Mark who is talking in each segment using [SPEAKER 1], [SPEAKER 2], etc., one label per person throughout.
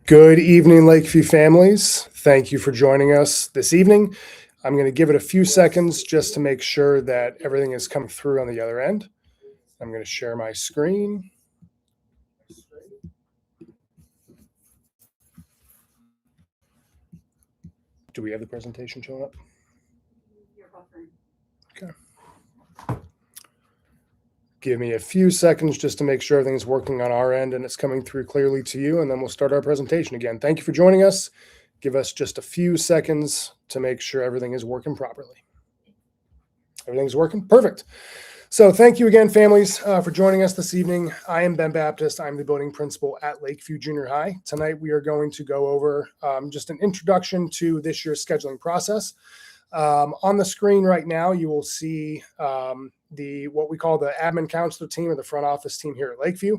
[SPEAKER 1] Good evening, Lakeview families. Thank you for joining us this evening. I'm going to give it a few seconds just to make sure that everything has come through on the other end. I'm going to share my screen. Do we have the presentation showing up? Okay. Give me a few seconds just to make sure everything's working on our end and it's coming through clearly to you, and then we'll start our presentation again. Thank you for joining us. Give us just a few seconds to make sure everything is working properly. Everything's working? Perfect. So thank you again, families, for joining us this evening. I am Ben Baptist. I'm the building principal at Lakeview Junior High. Tonight, we are going to go over just an introduction to this year's scheduling process. On the screen right now, you will see what we call the admin counselor team or the front office team here at Lakeview.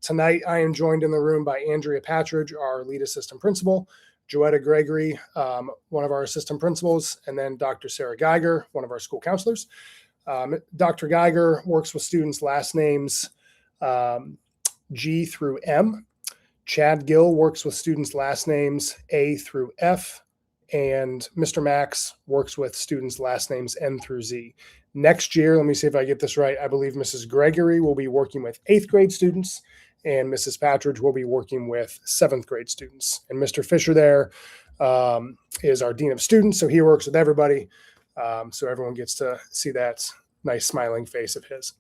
[SPEAKER 1] Tonight, I am joined in the room by Andrea Patridge, our lead assistant principal, Joetta Gregory, one of our assistant principals, and then Dr. Sarah Geiger, one of our school counselors. Dr. Geiger works with students' last names G through M. Chad Gill works with students' last names A through F. And Mr. Max works with students' last names N through Z. Next year, let me see if I get this right, I believe Mrs. Gregory will be working with 8th grade students, and Mrs. Patridge will be working with 7th grade students. And Mr. Fisher there is our Dean of Students, so he works with everybody. So everyone gets to see that nice smiling face of his.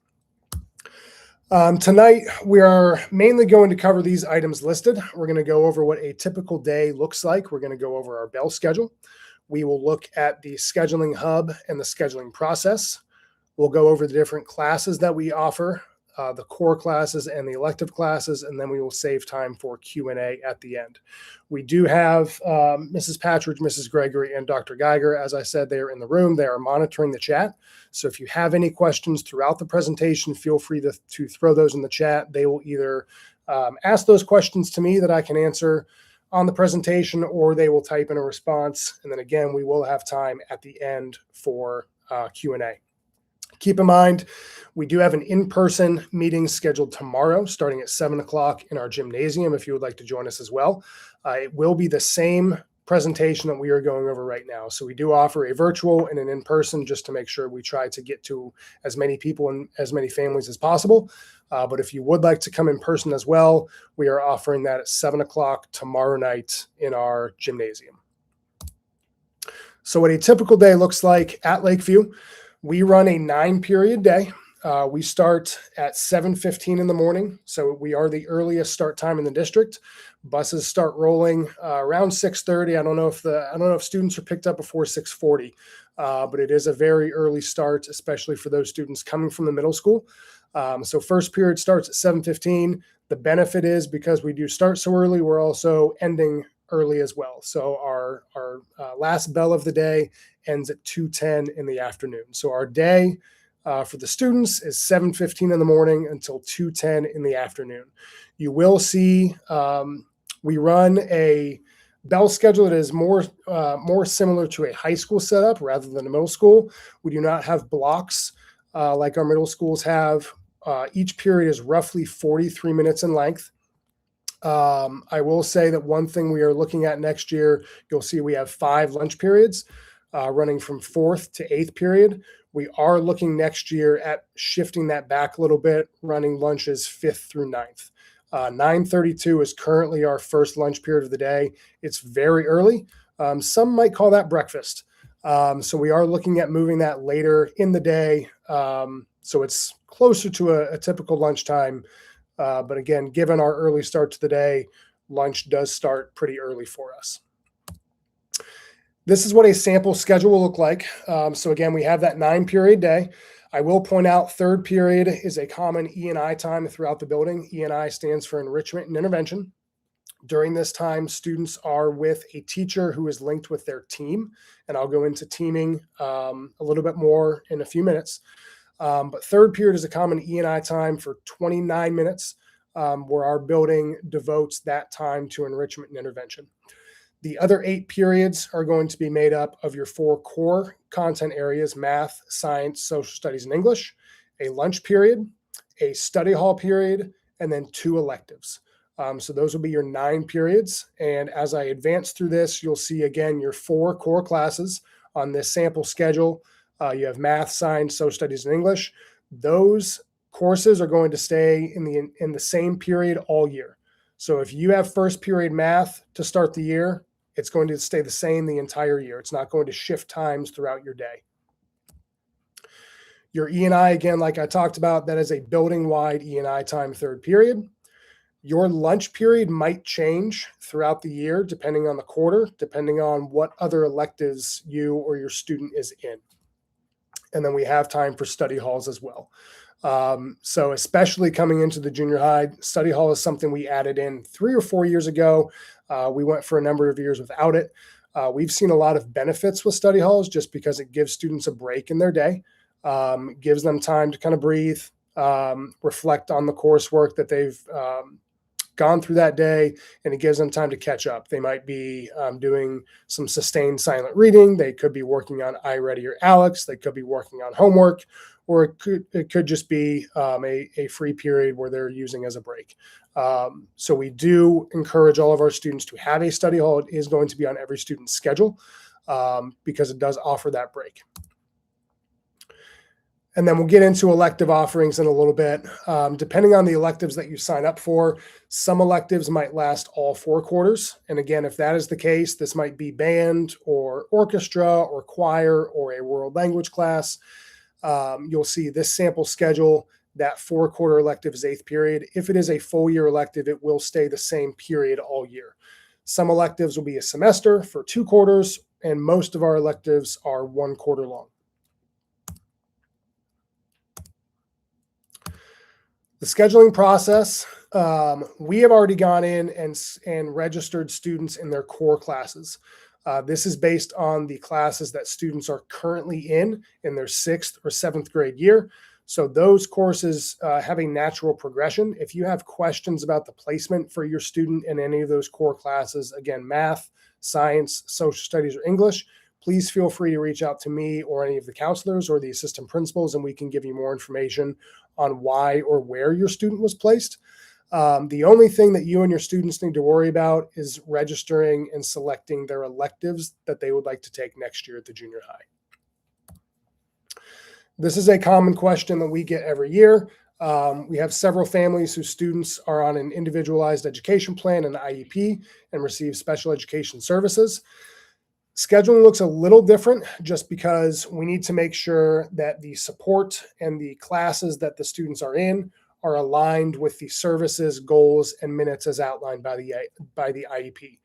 [SPEAKER 1] Tonight, we are mainly going to cover these items listed. We're going to go over what a typical day looks like. We're going to go over our bell schedule. We will look at the scheduling hub and the scheduling process. We'll go over the different classes that we offer, the core classes and the elective classes, and then we will save time for Q&A at the end. We do have Mrs. Patridge, Mrs. Gregory, and Dr. Geiger. As I said, they are in the room. They are monitoring the chat. So if you have any questions throughout the presentation, feel free to throw those in the chat. They will either ask those questions to me that I can answer on the presentation, or they will type in a response. And then again, we will have time at the end for Q&A. Keep in mind, we do have an in-person meeting scheduled tomorrow starting at 7 o'clock in our gymnasium if you would like to join us as well. It will be the same presentation that we are going over right now. So we do offer a virtual and an in-person just to make sure we try to get to as many people and as many families as possible. But if you would like to come in person as well, we are offering that at 7 o'clock tomorrow night in our gymnasium. So what a typical day looks like at Lakeview: we run a 9-period day. We start at 7:15 in the morning, so we are the earliest start time in the district. Buses start rolling around 6:30. I don't know if students are picked up before 6:40, but it is a very early start, especially for those students coming from the middle school. So first period starts at 7:15. The benefit is because we do start so early, we're also ending early as well. So our last bell of the day ends at 2:10 in the afternoon. So our day for the students is 7:15 in the morning until 2:10 in the afternoon. You will see we run a bell schedule that is more similar to a high school setup rather than a middle school. We do not have blocks like our middle schools have. Each period is roughly 43 minutes in length. I will say that one thing we are looking at next year, you'll see we have 5 lunch periods running from 4th to 8th period. We are looking next year at shifting that back a little bit, running lunches 5th through 9th. 9:32 is currently our first lunch period of the day. It's very early. Some might call that breakfast. So we are looking at moving that later in the day. So it's closer to a typical lunchtime. But again, given our early start to the day, lunch does start pretty early for us. This is what a sample schedule will look like. So again, we have that 9-period day. I will point out 3rd period is a common E&I time throughout the building. E&I stands for enrichment and intervention. During this time, students are with a teacher who is linked with their team. And I'll go into teaming a little bit more in a few minutes. But 3rd period is a common E&I time for 29 minutes, where our building devotes that time to enrichment and intervention. The other 8 periods are going to be made up of your 4 core content areas: math, science, social studies, and English, a lunch period, a study hall period, and then 2 electives. So those will be your 9 periods. And as I advance through this, you'll see again your 4 core classes on this sample schedule. You have math, science, social studies, and English. Those courses are going to stay in the same period all year. So if you have first period math to start the year, it's going to stay the same the entire year. It's not going to shift times throughout your day. Your E&I, again, like I talked about, that is a building-wide E&I time 3rd period. Your lunch period might change throughout the year, depending on the quarter, depending on what other electives you or your student is in. And then we have time for study halls as well. So especially coming into the junior high, study hall is something we added in 3 or 4 years ago. We went for a number of years without it. We've seen a lot of benefits with study halls just because it gives students a break in their day, gives them time to kind of breathe, reflect on the coursework that they've gone through that day, and it gives them time to catch up. They might be doing some sustained silent reading. They could be working on iReady or Alex. They could be working on homework, or it could just be a free period where they're using as a break. So we do encourage all of our students to have a study hall. It is going to be on every student's schedule because it does offer that break. And then we'll get into elective offerings in a little bit. Depending on the electives that you sign up for, some electives might last all 4 quarters. And again, if that is the case, this might be band or orchestra or choir or a world language class. You'll see this sample schedule, that 4-quarter elective is 8th period. If it is a full year elective, it will stay the same period all year. Some electives will be a semester for 2 quarters, and most of our electives are 1 quarter long. The scheduling process, we have already gone in and registered students in their core classes. This is based on the classes that students are currently in their 6th or 7th grade year. So those courses have a natural progression. If you have questions about the placement for your student in any of those core classes, again, math, science, social studies, or English, please feel free to reach out to me or any of the counselors or the assistant principals, and we can give you more information on why or where your student was placed. The only thing that you and your students need to worry about is registering and selecting their electives that they would like to take next year at the junior high. This is a common question that we get every year. We have several families whose students are on an individualized education plan, an IEP, and receive special education services. Scheduling looks a little different just because we need to make sure that the support and the classes that the students are in are aligned with the services, goals, and minutes as outlined by the IEP.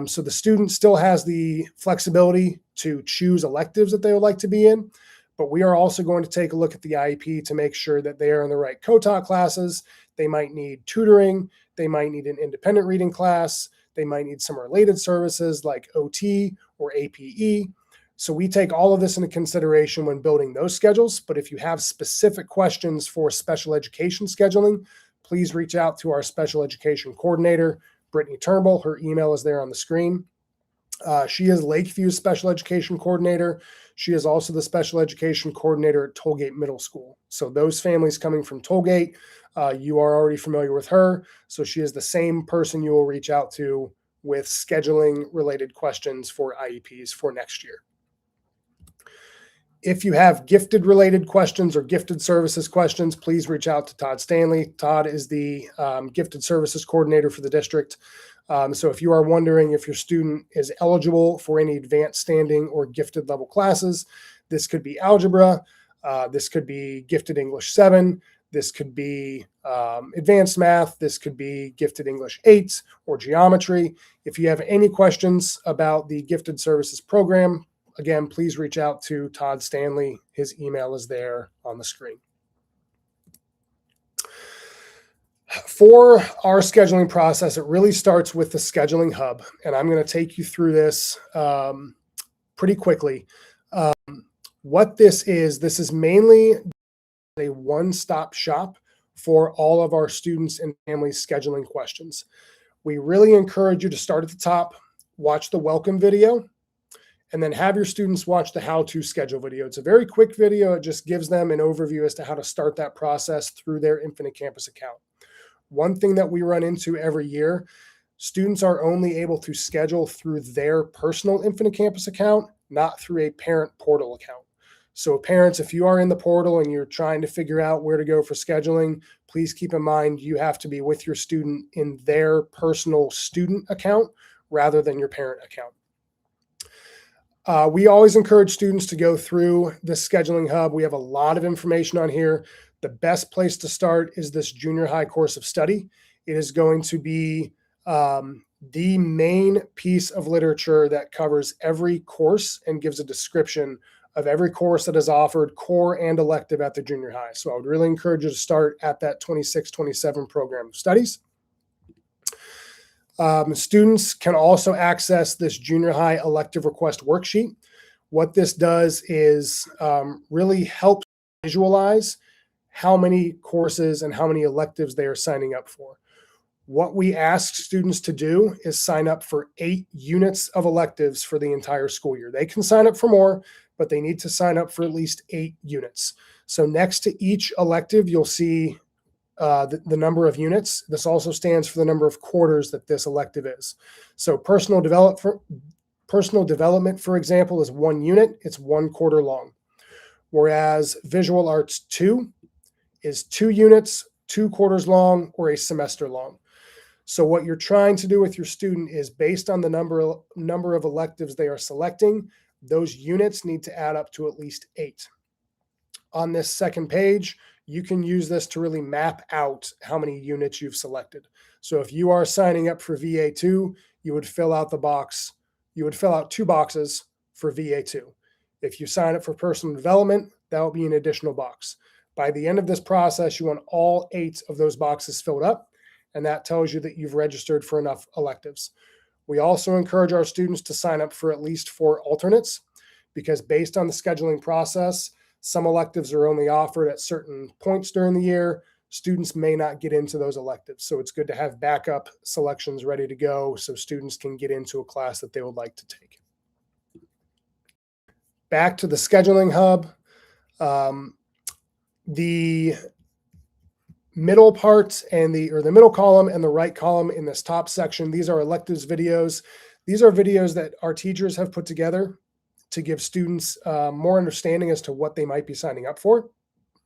[SPEAKER 1] So the student still has the flexibility to choose electives that they would like to be in, but we are also going to take a look at the IEP to make sure that they are in the right co-taught classes. They might need tutoring. They might need an independent reading class. They might need some related services like OT or APE. So we take all of this into consideration when building those schedules. But if you have specific questions for special education scheduling, please reach out to our special education coordinator, Brittany Turnbull. Her email is there on the screen. She is Lakeview's special education coordinator. She is also the special education coordinator at Tollgate Middle School. So those families coming from Tollgate, you are already familiar with her. So she is the same person you will reach out to with scheduling related questions for IEPs for next year. If you have gifted related questions or gifted services questions, please reach out to Todd Stanley. Todd is the gifted services coordinator for the district. So if you are wondering if your student is eligible for any advanced standing or gifted level classes, this could be algebra, this could be gifted English 7, this could be advanced math, this could be gifted English 8 or geometry. If you have any questions about the gifted services program, again, please reach out to Todd Stanley. His email is there on the screen. For our scheduling process, it really starts with the scheduling hub, and I'm going to take you through this pretty quickly. What this is mainly a one-stop shop for all of our students and families scheduling questions. We really encourage you to start at the top, watch the welcome video, and then have your students watch the how-to schedule video. It's a very quick video. It just gives them an overview as to how to start that process through their Infinite Campus account. One thing that we run into every year, students are only able to schedule through their personal Infinite Campus account, not through a parent portal account. So parents, if you are in the portal and you're trying to figure out where to go for scheduling, please keep in mind you have to be with your student in their personal student account rather than your parent account. We always encourage students to go through the scheduling hub. We have a lot of information on here. The best place to start is this junior high course of study. It is going to be the main piece of literature that covers every course and gives a description of every course that is offered, core and elective, at the junior high. So I would really encourage you to start at that 26-27 program of studies. Students can also access this junior high elective request worksheet. What this does is really help visualize how many courses and how many electives they are signing up for. What we ask students to do is sign up for 8 units of electives for the entire school year. They can sign up for more, but they need to sign up for at least 8 units. So next to each elective, you'll see the number of units. This also stands for the number of quarters that this elective is. So personal development, for example, is 1 unit. It's 1 quarter long. Whereas visual arts 2 is 2 units, 2 quarters long, or a semester long. So what you're trying to do with your student is, based on the number of electives they are selecting, those units need to add up to at least 8. On this second page, you can use this to really map out how many units you've selected. So if you are signing up for VA2, you would fill out 2 boxes for VA2. If you sign up for personal development, that will be an additional box. By the end of this process, you want all 8 of those boxes filled up, and that tells you that you've registered for enough electives. We also encourage our students to sign up for at least 4 alternates, because based on the scheduling process, some electives are only offered at certain points during the year. Students may not get into those electives. So it's good to have backup selections ready to go so students can get into a class that they would like to take. Back to the scheduling hub. The middle part and the middle column and the right column in this top section, these are electives videos. These are videos that our teachers have put together to give students more understanding as to what they might be signing up for.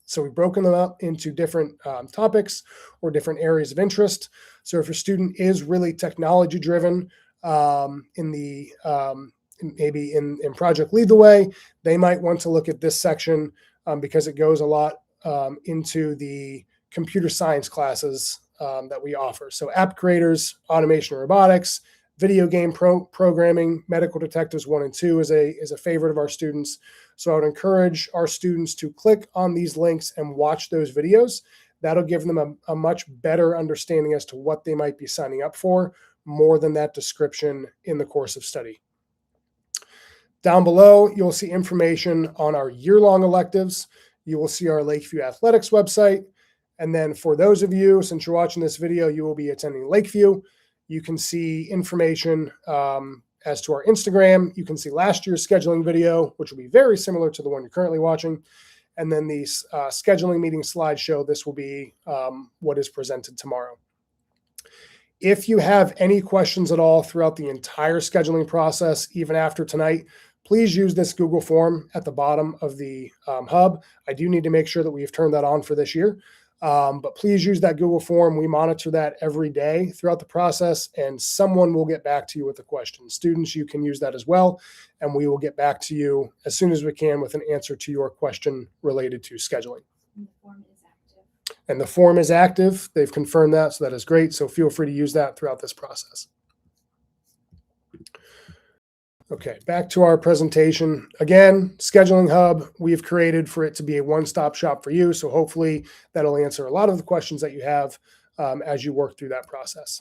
[SPEAKER 1] So we've broken them up into different topics or different areas of interest. So if your student is really technology driven maybe in Project Lead the Way, they might want to look at this section because it goes a lot into the computer science classes that we offer. So app creators, automation and robotics, video game programming, medical detectives 1 and 2 is a favorite of our students. So I would encourage our students to click on these links and watch those videos. That'll give them a much better understanding as to what they might be signing up for, more than that description in the course of study. Down below, you'll see information on our year-long electives. You will see our Lakeview Athletics website. And then for those of you, since you're watching this video, you will be attending Lakeview. You can see information as to our Instagram. You can see last year's scheduling video, which will be very similar to the one you're currently watching. And then the scheduling meeting slideshow, this will be what is presented tomorrow. If you have any questions at all throughout the entire scheduling process, even after tonight, please use this Google form at the bottom of the hub. I do need to make sure that we've turned that on for this year. But please use that Google form. We monitor that every day throughout the process, and someone will get back to you with a question. Students, you can use that as well, and we will get back to you as soon as we can with an answer to your question related to scheduling.
[SPEAKER 2] And the form is active.
[SPEAKER 1] And the form is active. They've confirmed that, so that is great. So feel free to use that throughout this process. Okay, back to our presentation. Again, Scheduling Hub, we've created for it to be a one-stop shop for you. So hopefully that'll answer a lot of the questions that you have as you work through that process.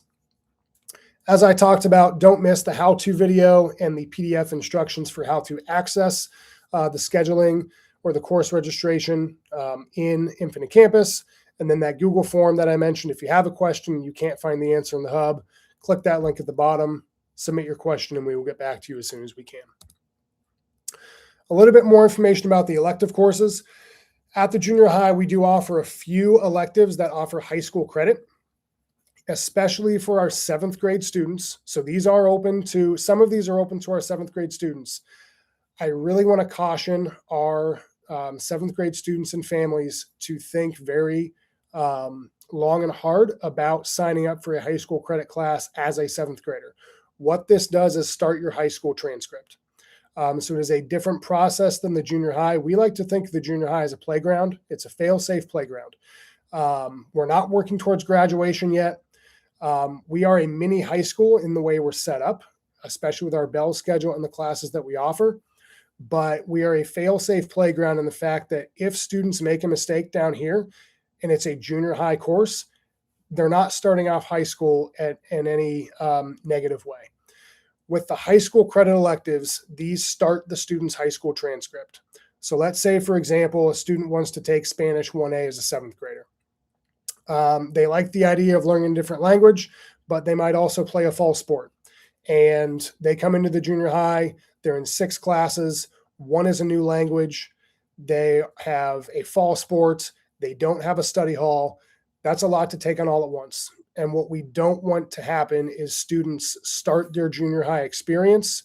[SPEAKER 1] As I talked about, don't miss the how-to video and the PDF instructions for how to access the scheduling or the course registration in Infinite Campus. And then that Google form that I mentioned, if you have a question, you can't find the answer in the hub, click that link at the bottom. Submit your question and we will get back to you as soon as we can. A little bit more information about the elective courses. At the junior high, we do offer a few electives that offer high school credit. especially for our 7th grade students. So some of these are open to our 7th grade students. I really want to caution our 7th grade students and families to think very long and hard about signing up for a high school credit class as a 7th grader. What this does is start your high school transcript. So it is a different process than the junior high. We like to think of the junior high as a playground. It's a fail-safe playground. We're not working towards graduation yet. We are a mini high school in the way we're set up, especially with our bell schedule and the classes that we offer. But we are a fail-safe playground in the fact that if students make a mistake down here and it's a junior high course, they're not starting off high school in any negative way. With the high school credit electives, these start the student's high school transcript. So let's say, for example, a student wants to take Spanish 1A as a 7th grader. They like the idea of learning a different language, but they might also play a fall sport. And they come into the junior high, they're in 6 classes. 1 is a new language. They have a fall sport. They don't have a study hall. That's a lot to take on all at once. And what we don't want to happen is students start their junior high experience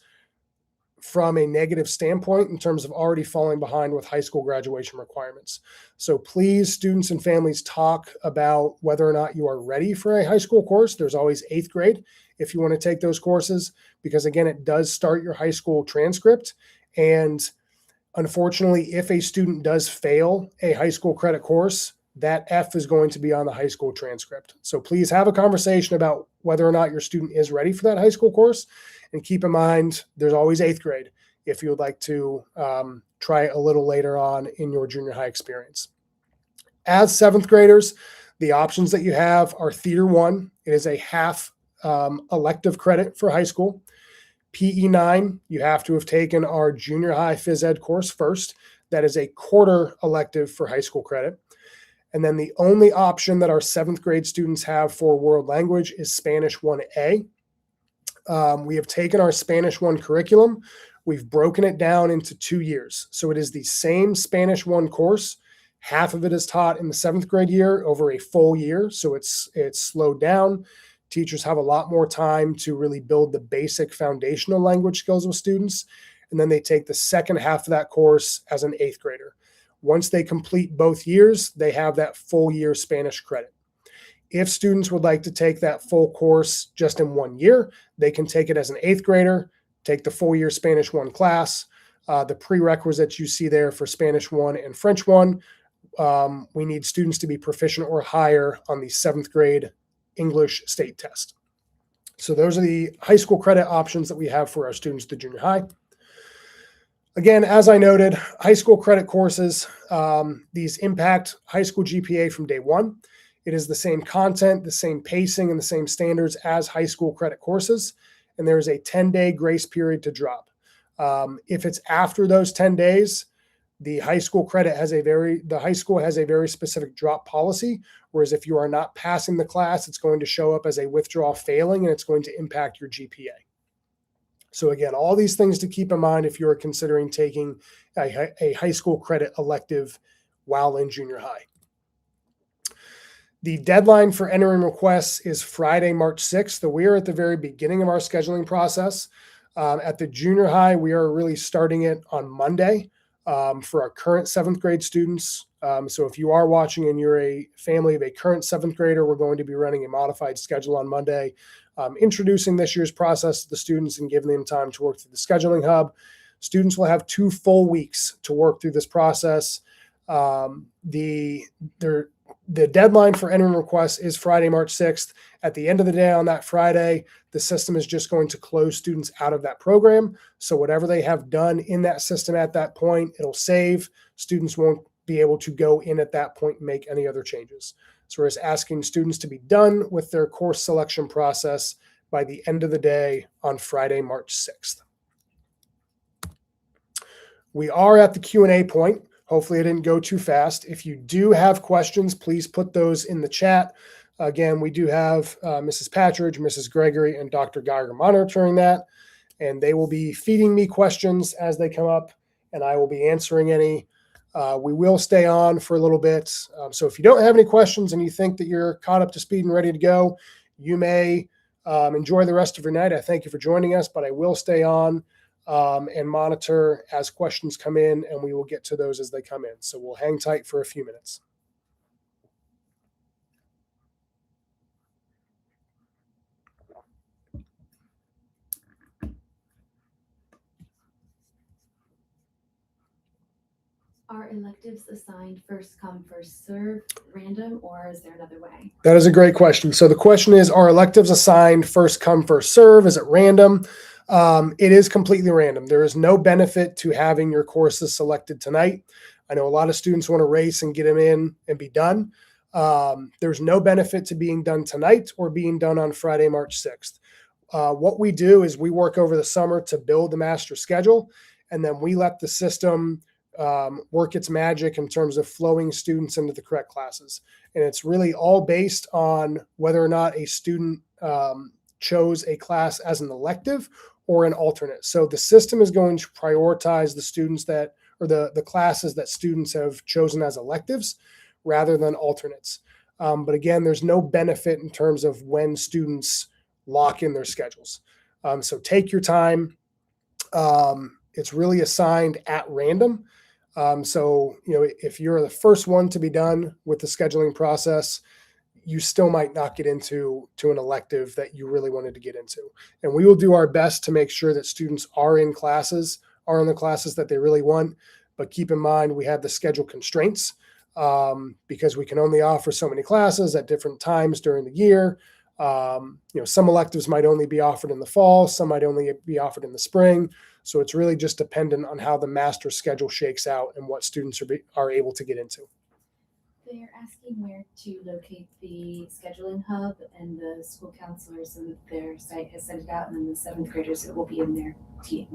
[SPEAKER 1] from a negative standpoint in terms of already falling behind with high school graduation requirements. So please, students and families, talk about whether or not you are ready for a high school course. There's always 8th grade if you want to take those courses, because again, it does start your high school transcript. And unfortunately, if a student does fail a high school credit course, that F is going to be on the high school transcript. So please have a conversation about whether or not your student is ready for that high school course. And keep in mind, there's always 8th grade if you would like to try a little later on in your junior high experience. As 7th graders, the options that you have are Theater 1. It is a half elective credit for high school. PE 9, you have to have taken our junior high phys ed course first. That is a quarter elective for high school credit. And then the only option that our 7th grade students have for world language is Spanish 1A. We have taken our Spanish 1 curriculum. We've broken it down into 2 years. So it is the same Spanish 1 course. Half of it is taught in the 7th grade year over a full year. So it's slowed down. Teachers have a lot more time to really build the basic foundational language skills with students. And then they take the second half of that course as an 8th grader. Once they complete both years, they have that full year Spanish credit. If students would like to take that full course just in 1 year, they can take it as an 8th grader, take the full year Spanish 1 class. The prerequisites you see there for Spanish 1 and French 1, we need students to be proficient or higher on the 7th grade English state test. So those are the high school credit options that we have for our students to junior high. Again, as I noted, high school credit courses, these impact high school GPA from day one. It is the same content, the same pacing, and the same standards as high school credit courses. And there is a 10-day grace period to drop. If it's after those 10 days, the high school has a very specific drop policy. Whereas if you are not passing the class, it's going to show up as a withdrawal failing, and it's going to impact your GPA. So again, all these things to keep in mind if you're considering taking a high school credit elective while in junior high. The deadline for entering requests is Friday, March 6th. So we are at the very beginning of our scheduling process. At the junior high, we are really starting it on Monday for our current 7th grade students. So if you are watching and you're a family of a current 7th grader, we're going to be running a modified schedule on Monday, introducing this year's process to the students and giving them time to work through the scheduling hub. Students will have 2 full weeks to work through this process. The deadline for entering requests is Friday, March 6th. At the end of the day on that Friday, the system is just going to close students out of that program. So whatever they have done in that system at that point, it'll save. Students won't be able to go in at that point and make any other changes. So we're just asking students to be done with their course selection process by the end of the day on Friday, March 6th. We are at the Q&A point. Hopefully I didn't go too fast. If you do have questions, please put those in the chat. Again, we do have Mrs. Patridge, Mrs. Gregory, and Dr. Geiger monitoring that, and they will be feeding me questions as they come up, and I will be answering any. We will stay on for a little bit. So if you don't have any questions and you think that you're caught up to speed and ready to go, You may enjoy the rest of your night. I thank you for joining us, but I will stay on and monitor as questions come in, and we will get to those as they come in. So we'll hang tight for a few minutes.
[SPEAKER 2] Are electives assigned first come, first serve, random, or is there another way?
[SPEAKER 1] That is a great question. So the question is, are electives assigned first come, first serve? Is it random? It is completely random. There is no benefit to having your courses selected tonight. I know a lot of students want to race and get them in and be done. There's no benefit to being done tonight or being done on Friday, March 6th. What we do is we work over the summer to build the master schedule, and then we let the system work its magic in terms of flowing students into the correct classes. And it's really all based on whether or not a student chose a class as an elective or an alternate. So the system is going to prioritize the students that, or the classes that students have chosen as electives rather than alternates. But again, there's no benefit in terms of when students lock in their schedules. So take your time. It's really assigned at random. So, if you're the first one to be done with the scheduling process, you still might not get into an elective that you really wanted to get into. And we will do our best to make sure that students are in the classes that they really want. But keep in mind, we have the schedule constraints because we can only offer so many classes at different times during the year. Some electives might only be offered in the fall, some might only be offered in the spring. So it's really just dependent on how the master schedule shakes out and what students are able to get into.
[SPEAKER 2] They're asking where to locate the scheduling hub, and the school counselors and their site has sent it out, and then the seventh graders, it will be in their team.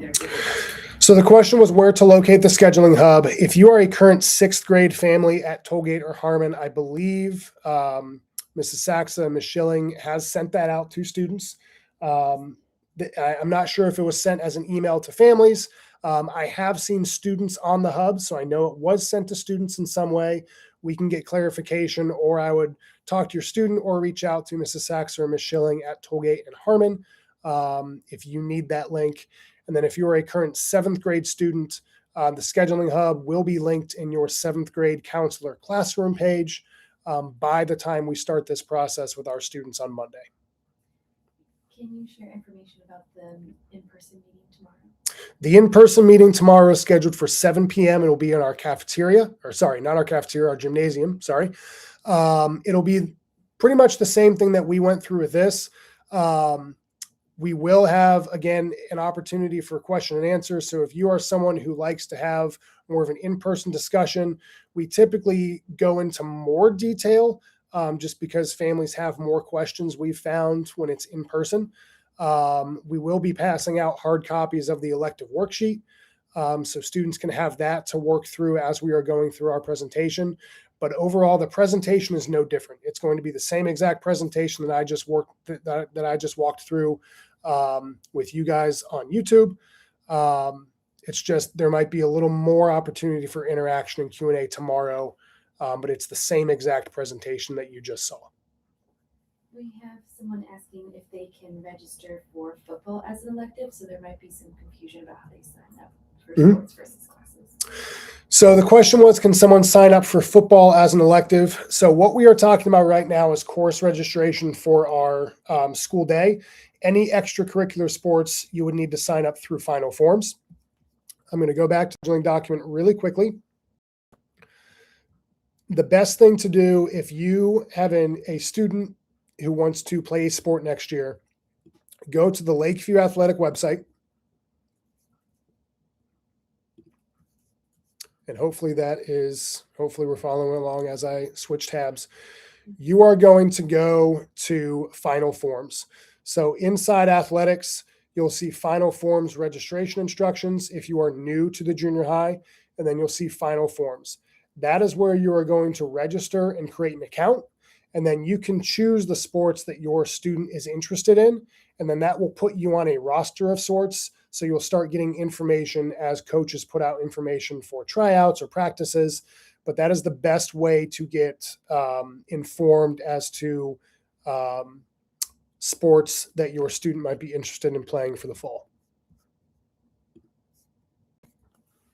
[SPEAKER 1] So the question was where to locate the scheduling hub. If you are a current sixth grade family at Tollgate or Harmon, I believe Mrs. Saxa and Ms. Schilling has sent that out to students. I'm not sure if it was sent as an email to families. I have seen students on the hub, so I know it was sent to students in some way. We can get clarification, or I would talk to your student or reach out to Mrs. Saxer or Ms. Schilling at Tollgate and Harmon if you need that link. And then if you're a current seventh grade student, the scheduling hub will be linked in your seventh grade counselor classroom page by the time we start this process with our students on Monday.
[SPEAKER 2] Can you share information about the in-person meeting tomorrow?
[SPEAKER 1] The in-person meeting tomorrow is scheduled for 7 p.m. It'll be in our cafeteria, or sorry, not our cafeteria, our gymnasium, sorry. It'll be pretty much the same thing that we went through with this. We will have, again, an opportunity for question and answer. So if you are someone who likes to have more of an in-person discussion, we typically go into more detail just because families have more questions we've found when it's in person. We will be passing out hard copies of the elective worksheet so students can have that to work through as we are going through our presentation. But overall, the presentation is no different. It's going to be the same exact presentation that I just walked through with you guys on YouTube. It's just there might be a little more opportunity for interaction and Q&A tomorrow, but it's the same exact presentation that you just saw.
[SPEAKER 2] We have someone asking if they can register for football as an elective, so there might be some confusion about how they sign up for sports versus classes.
[SPEAKER 1] So the question was, can someone sign up for football as an elective? So what we are talking about right now is course registration for our school day. Any extracurricular sports, you would need to sign up through final forms. I'm going to go back to the scheduling document really quickly. The best thing to do if you have a student who wants to play a sport next year, go to the Lakeview Athletic website. And hopefully we're following along as I switch tabs. You are going to go to final forms. So inside athletics, you'll see final forms registration instructions if you are new to the junior high, and then you'll see final forms. That is where you are going to register and create an account. And then you can choose the sports that your student is interested in. And then that will put you on a roster of sorts. So you'll start getting information as coaches put out information for tryouts or practices. But that is the best way to get informed as to sports that your student might be interested in playing for the fall.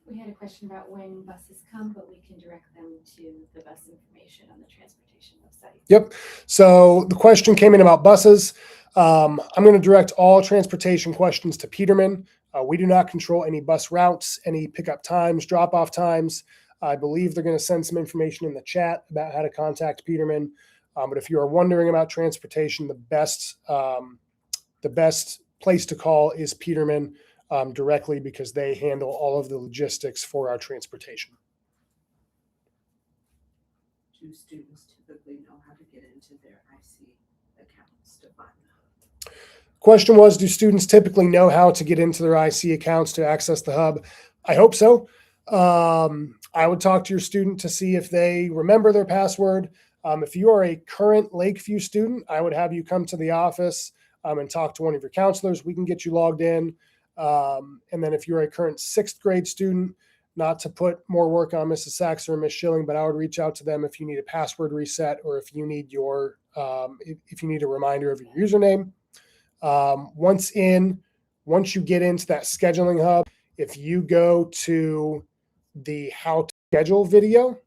[SPEAKER 2] We had a question about when buses come, but we can direct them to the bus information on the transportation website.
[SPEAKER 1] Yep. So the question came in about buses. I'm going to direct all transportation questions to Peterman. We do not control any bus routes, any pickup times, drop-off times. I believe they're going to send some information in the chat about how to contact Peterman. But if you are wondering about transportation, the best place to call is Peterman directly, because they handle all of the logistics for our transportation.
[SPEAKER 3] Do students typically know how to get into their IC accounts to find them?
[SPEAKER 1] Question was, do students typically know how to get into their IC accounts to access the hub? I hope so. I would talk to your student to see if they remember their password. If you are a current Lakeview student, I would have you come to the office and talk to one of your counselors. We can get you logged in. And then if you're a current 6th grade student, not to put more work on Mrs. Sachs or Miss Schilling, but I would reach out to them if you need a password reset, or if you need if you need a reminder of your username. Once you get into that scheduling hub, if you go to the how to schedule video,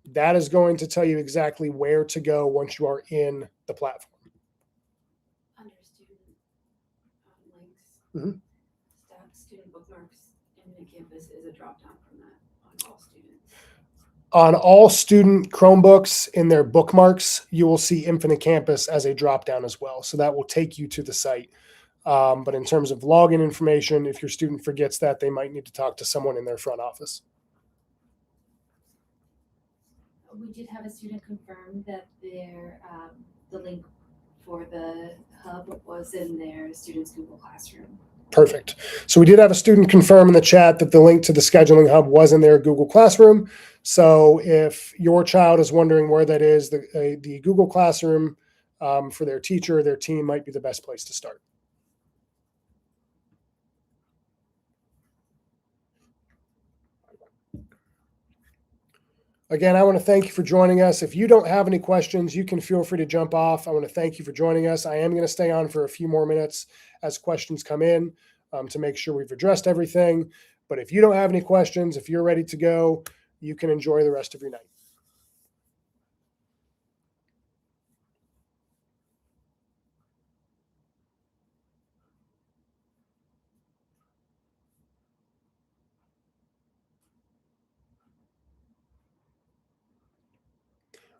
[SPEAKER 1] that is going to tell you exactly where to go once you are in the platform.
[SPEAKER 2] Under student links,
[SPEAKER 1] Mhm.
[SPEAKER 2] staff student bookmarks, Infinite Campus is a drop down from that on all students.
[SPEAKER 1] On all student Chromebooks in their bookmarks, you will see Infinite Campus as a drop down as well. So that will take you to the site. But in terms of login information, if your student forgets that, they might need to talk to someone in their front office.
[SPEAKER 2] We did have a student confirm that their the link for the hub was in their student's Google Classroom.
[SPEAKER 1] Perfect. So we did have a student confirm in the chat that the link to the scheduling hub was in their Google Classroom. So if your child is wondering where that is, the Google Classroom for their teacher or their team might be the best place to start. Again, I want to thank you for joining us. If you don't have any questions, you can feel free to jump off. I want to thank you for joining us. I am going to stay on for a few more minutes as questions come in to make sure we've addressed everything. But if you don't have any questions, if you're ready to go, you can enjoy the rest of your night.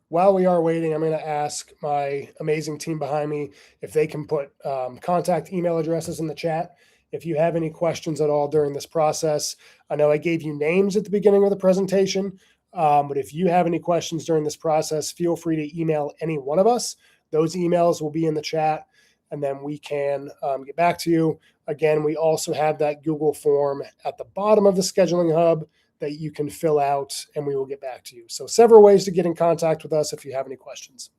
[SPEAKER 1] While we are waiting, I'm going to ask my amazing team behind me if they can put contact email addresses in the chat. If you have any questions at all during this process, I know I gave you names at the beginning of the presentation, but if you have any questions during this process, feel free to email any one of us. Those emails will be in the chat, and then we can get back to you. Again, we also have that Google form at the bottom of the scheduling hub that you can fill out, and we will get back to you. So several ways to get in contact with us if you have any questions.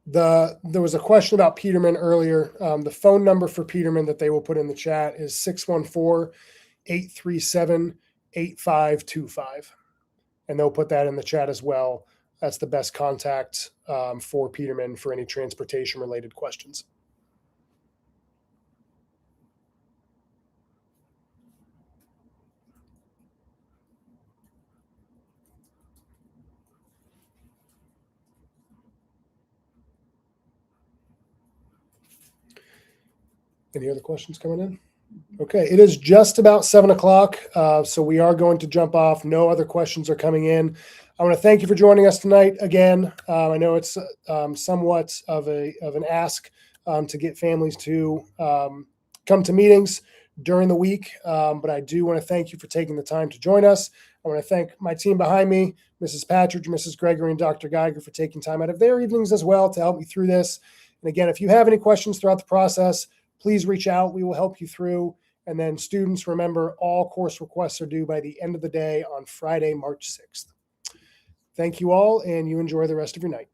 [SPEAKER 1] There was a question about Peterman earlier. The phone number for Peterman that they will put in the chat is 614-837-8525. And they'll put that in the chat as well. That's the best contact for Peterman for any transportation related questions. Any other questions coming in? Okay, it is just about 7 o'clock, so we are going to jump off. No other questions are coming in. I want to thank you for joining us tonight. Again, I know it's somewhat of an ask to get families to come to meetings during the week, but I do want to thank you for taking the time to join us. I want to thank my team behind me, Mrs. Patridge, Mrs. Gregory, and Dr. Geiger, for taking time out of their evenings as well to help me through this. And again, if you have any questions throughout the process, please reach out. We will help you through. And then students, remember, all course requests are due by the end of the day on Friday, March 6th. Thank you all, and you enjoy the rest of your night.